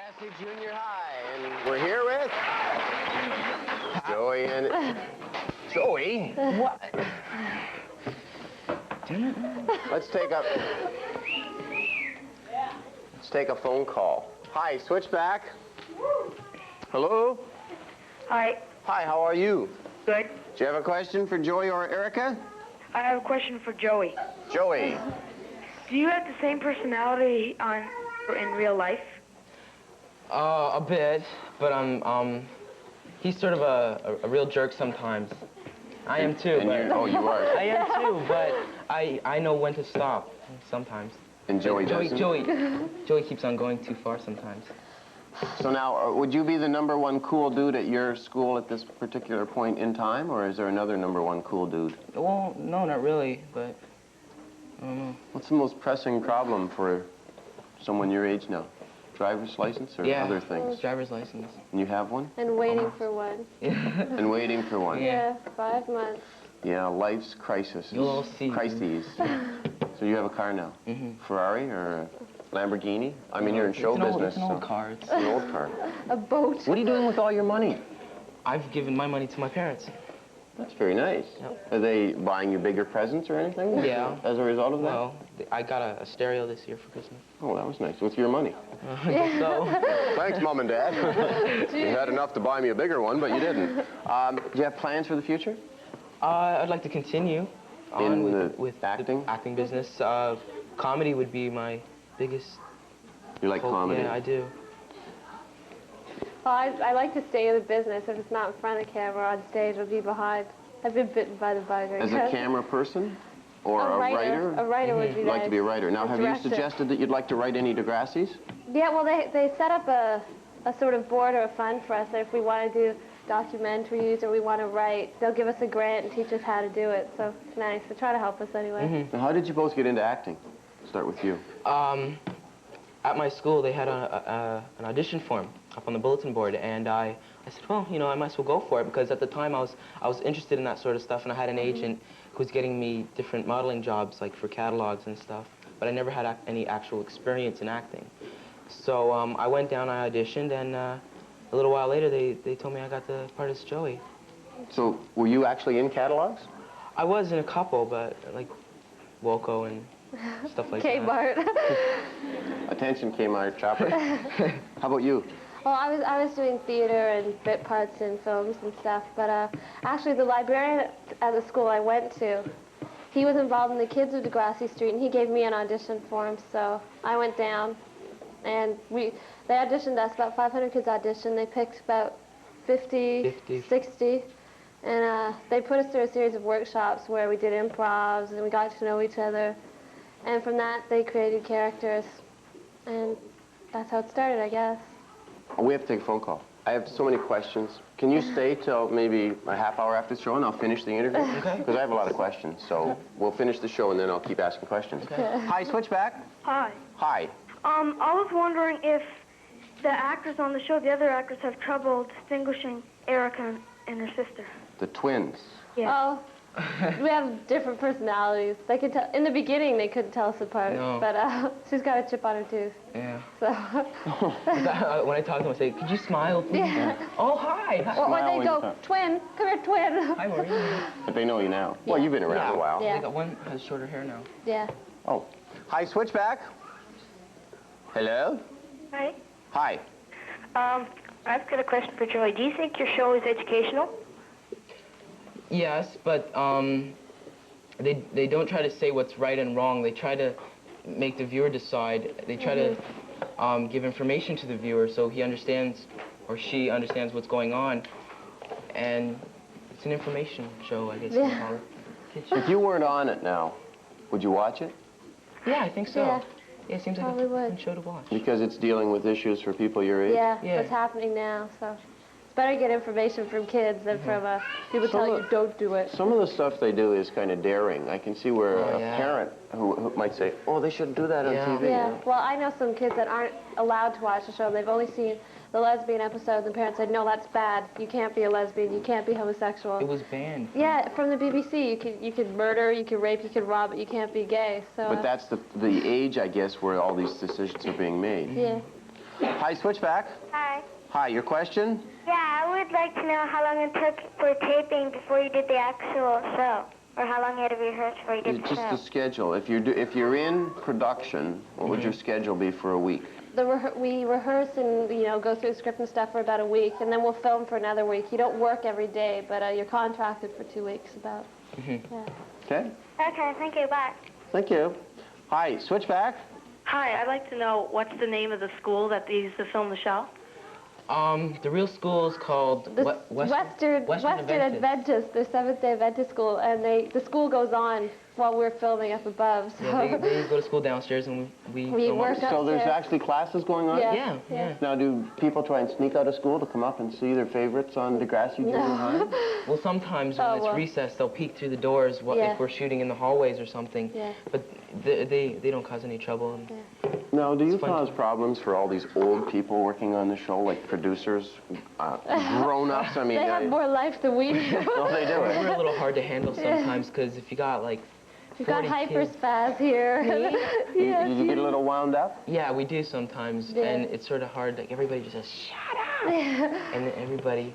Degrassi Junior High, and we're here with Joey and Joey. What? Let's take a phone call. Hi, Switchback. Hello. Hi. Hi. How are you? Good. Do you have a question for Joey or Erica? I have a question for Joey. Joey. Do you have the same personality in real life? A bit, but he's sort of a real jerk sometimes. I am too. Oh, you are. I am too, but I know when to stop sometimes. And Joey doesn't? Joey keeps on going too far sometimes. So now, would you be the #1 cool dude at your school at this particular point in time, or is there another #1 cool dude? Well, no, not really, but I don't know. What's the most pressing problem for someone your age now? Driver's license or other things? Driver's license. And you have one? And waiting for one. And waiting for one. Yeah, 5 months. Yeah, life's crisis. You'll see. Crises. So you have a car now? Mm-hmm. Ferrari or a Lamborghini? I mean, you're in show business. It's an old car. It's an old car. A boat. What are you doing with all your money? I've given my money to my parents. That's very nice. Yep. Are they buying you bigger presents or anything? Yeah. As a result of that? Well, I got a stereo this year for Christmas. Oh, that was nice. With your money. I guess so. Thanks, Mom and Dad. You had enough to buy me a bigger one, but you didn't. Do you have plans for the future? I'd like to continue on with acting? Acting business. Comedy would be my biggest You like hope. comedy? Yeah, I do. Well, I like to stay in the business. If it's not in front of the camera, on stage, I'll be behind. I've been bitten by the bug. As a camera person? Or a writer? A writer would be You'd nice. like to be a writer. Now, have you suggested that you'd like to write any Degrassis? Yeah, well, they set up a sort of board or a fund for us. If we want to do documentaries or we want to write, they'll give us a grant and teach us how to do it. So it's nice. They try to help us anyway. Now, how did you both get into acting? Start with you. At my school, they had an audition form up on the bulletin board, and I said, well, you know, I might as well go for it, because at the time I was interested in that sort of stuff, and I had an agent who was getting me different modeling jobs, like for catalogs and stuff, but I never had any actual experience in acting. So I went down, I auditioned, and a little while later, they told me I got the part as Joey. So, were you actually in catalogs? I was in a couple, but like Woco and stuff like Kmart. that. Attention, Kmart, chopper. How about you? Well, I was doing theater and bit parts in films and stuff, but actually the librarian at the school I went to, he was involved in the Kids of Degrassi Street, and he gave me an audition form, so I went down, and they auditioned us, about 500 kids auditioned. They picked about 50. 60, and they put us through a series of workshops where we did improvs, and we got to know each other, and from that they created characters, and that's how it started, I guess. Oh, we have to take a phone call. I have so many questions. Can you stay till maybe a half hour after the show and I'll finish the interview? Okay. Because I have a lot of questions, so we'll finish the show and then I'll keep asking questions. Okay. Hi, Switchback. Hi. Hi. I was wondering if the actors on the show, the other actors, have trouble distinguishing Erica and her sister. The twins. Yeah. Oh, we have different personalities. They could tell, in the beginning they couldn't tell us apart, No. but she's got a chip on her tooth. Yeah. So. When I talk to them, I say, could you smile, please? Yeah. Oh, hi. Or when they go, Smile. twin, come here, twin. Hi, Maureen. But they know you now. Well, you've been around a while. Yeah. They got one has shorter hair now. Yeah. Oh. Hi, Switchback. Hello? Hi. Hi. I've got a question for Joey. Do you think your show is educational? Yes, but they don't try to say what's right and wrong. They try to make the viewer decide. They try to give information to the viewer so he understands or she understands what's going on. And it's an information show, I guess you can call it. If you weren't on it now, would you watch it? Yeah, I think so. Yeah. Yeah, it seems like Probably a fun would. show to watch. Because it's dealing with issues for people your age? Yeah, what's happening now, so. It's better to get information from kids than from people telling you don't do it. Some of the stuff they do is kind of daring. I can see where a parent who might say, oh, they shouldn't do that on TV. Yeah, well, I know some kids that aren't allowed to watch the show. They've only seen the lesbian episode, and the parents said, no, that's bad. You can't be a lesbian. You can't be homosexual. It was banned. Yeah, from the BBC. You could murder, you could rape, you could rob, but you can't be gay. So. But that's the age, I guess, where all these decisions are being made. Yeah. Hi, Switchback. Hi. Hi, your question? Yeah, I would like to know how long it took for taping before you did the actual show, or how long you had to rehearse before you did the Just show. the schedule. If you're in production, what would your schedule be for a week? We rehearse and, go through the script and stuff for about a week, and then we'll film for another week. You don't work every day, but you're contracted for 2 weeks about. Yeah. Okay. Okay, thank you, bye. Thank you. Hi, Switchback. Hi, I'd like to know what's the name of the school that they used to film the show? The real school is called Western Adventist. They're Seventh-day Adventist school, and the school goes on while we're filming up above. So. Yeah, they go to school downstairs, and we film work upstairs. So there's upstairs. actually classes going on? Yeah. Now, do people try and sneak out of school to come up and see their favorites on Degrassi Junior High? Well, sometimes when it's recess, they'll peek through the doors if we're shooting in the hallways or something. Yeah. But they don't cause any trouble. And Now, do you fun cause problems for all these old people working on the show, like producers, grown-ups? I mean, they have more life than we do. No, they do. we're a little hard to handle sometimes because if you got like You've got 40 kids. hyperspaz here. Yes, Did you get a little wound up? Yeah, we do sometimes, and it's sort of hard. Like everybody just says, "Shut up," and then everybody.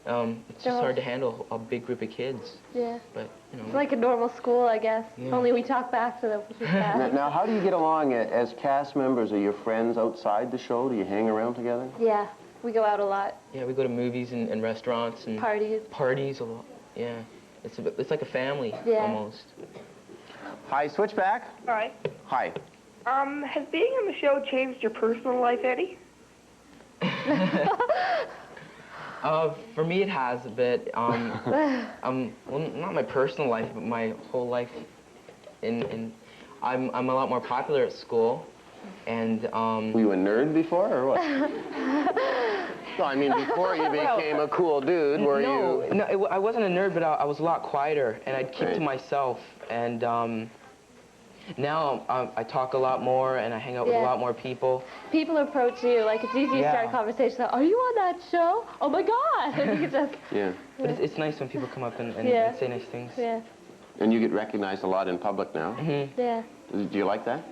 It's just hard to handle a big group of kids. Yeah. But It's like a normal school, I guess. Yeah. Only we talk back to them. Which is bad. Now, how do you get along as cast members? Are your friends outside the show? Do you hang around together? Yeah, we go out a lot. yeah, we go to movies and restaurants and Parties. a lot. Yeah, it's like a family almost. Hi, Switchback. Hi. Hi. Has being on the show changed your personal life, Eddie? For me, it has a bit. Well, not my personal life, but my whole life. I'm a lot more popular at school, and Were you a nerd before, or what? No, I mean, before you became a cool dude, were you? No, I wasn't a nerd, but I was a lot quieter, and I'd keep to myself. And now I talk a lot more, and I hang out with a lot more people. People approach you, like it's easy to start a conversation. Like, are you on that show? Oh my God! And you just. Yeah. But it's nice when people come up and say nice things. Yeah. And you get recognized a lot in public now. Yeah. Do you like that?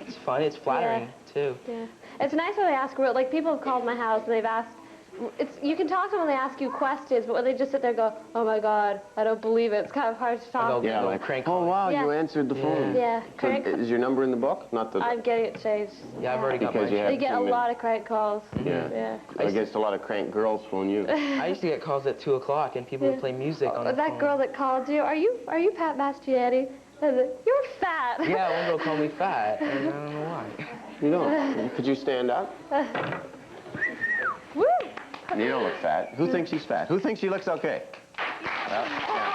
It's fun. It's flattering too. Yeah. It's nice when they ask, like people have called my house and they've asked. You can talk to them when they ask you questions, but when they just sit there and go, oh my God, I don't believe it, it's kind of hard to talk. Yeah, like, oh wow, you answered the phone. Yeah. So is your number in the book? Not the. I'm getting it changed. Yeah, I've already got mine. They get a lot of crank calls. Yeah. I guess a lot of crank girls phone you. I used to get calls at 2 o'clock, and people would play music on the phone. That girl that called you, are you Pat Mastroianni? You're fat. Yeah, one girl called me fat, and I don't know why. You don't. Could you stand up? Woo! You don't look fat. Who thinks he's fat? Who thinks he looks okay? Well, yeah.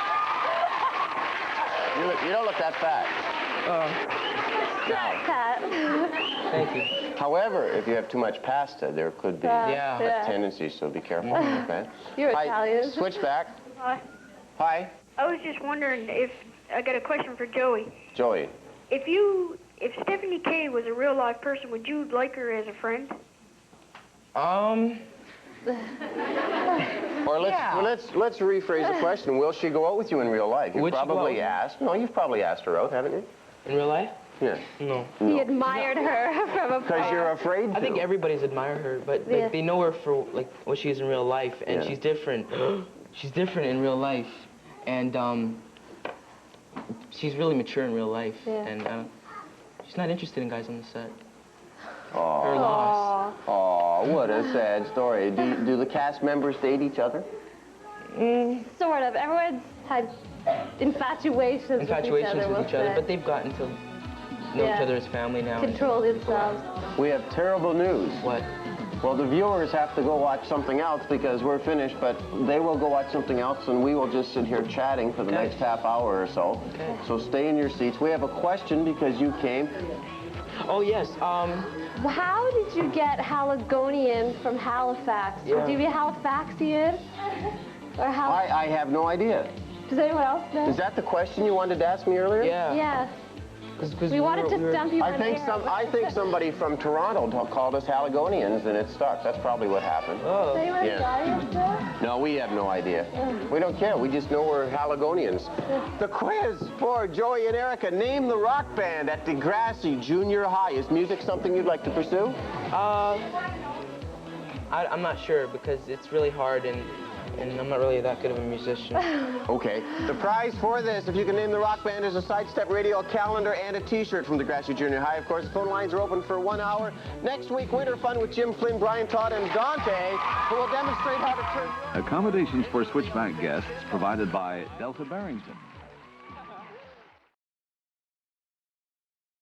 You don't look that fat. Pat. Thank you. However, if you have too much pasta, there could be a tendency, so be careful. Okay? You're Hi, Italian. Switchback. Hi. Hi. I was just wondering if, I got a question for Joey. Joey. If Stephanie K was a real live person, would you like her as a friend? Or let's rephrase the question. Will she go out with you in real life? You've probably asked. No, you've probably asked her out, haven't you? In real life? Yeah. No. He admired her from afar. Because you're afraid to. I think everybody's admired her, but they know her for like what she is in real life, and she's different. She's different in real life, and she's really mature in real life, and she's not interested in guys on the set. Aww. Her loss. Aw, what a sad story. Do the cast members date each other? Sort of. Everyone's had infatuations with each other, but they've gotten to know each other as family now. Control themselves. We have terrible news. What? Well, the viewers have to go watch something else because we're finished, but they will go watch something else, and we will just sit here chatting for the next half hour or so. Okay. So stay in your seats. We have a question because you came. Oh, yes. How did you get Haligonian from Halifax? Yeah. Would you be Halifaxian? Or I have no idea. Does anyone else know? Is that the question you wanted to ask me earlier? Yeah. Yeah. Cause we wanted to stump you. I think somebody from Toronto called us Haligonians, and it stuck. That's probably what happened. Oh. Does anyone know? No, we have no idea. We don't care. We just know we're Haligonians. The quiz for Joey and Erica. Name the rock band at Degrassi Junior High. Is music something you'd like to pursue? I'm not sure because it's really hard and I'm not really that good of a musician. Okay. The prize for this, if you can name the rock band, is a Sidestep radio calendar and a T-shirt from Degrassi Junior High. Of course, the phone lines are open for 1 hour. Next week, Winter Fun with Jim Flynn, Brian Todd, and Dante, who will demonstrate how to turn... Accommodations for Switchback guests provided by Delta Barrington.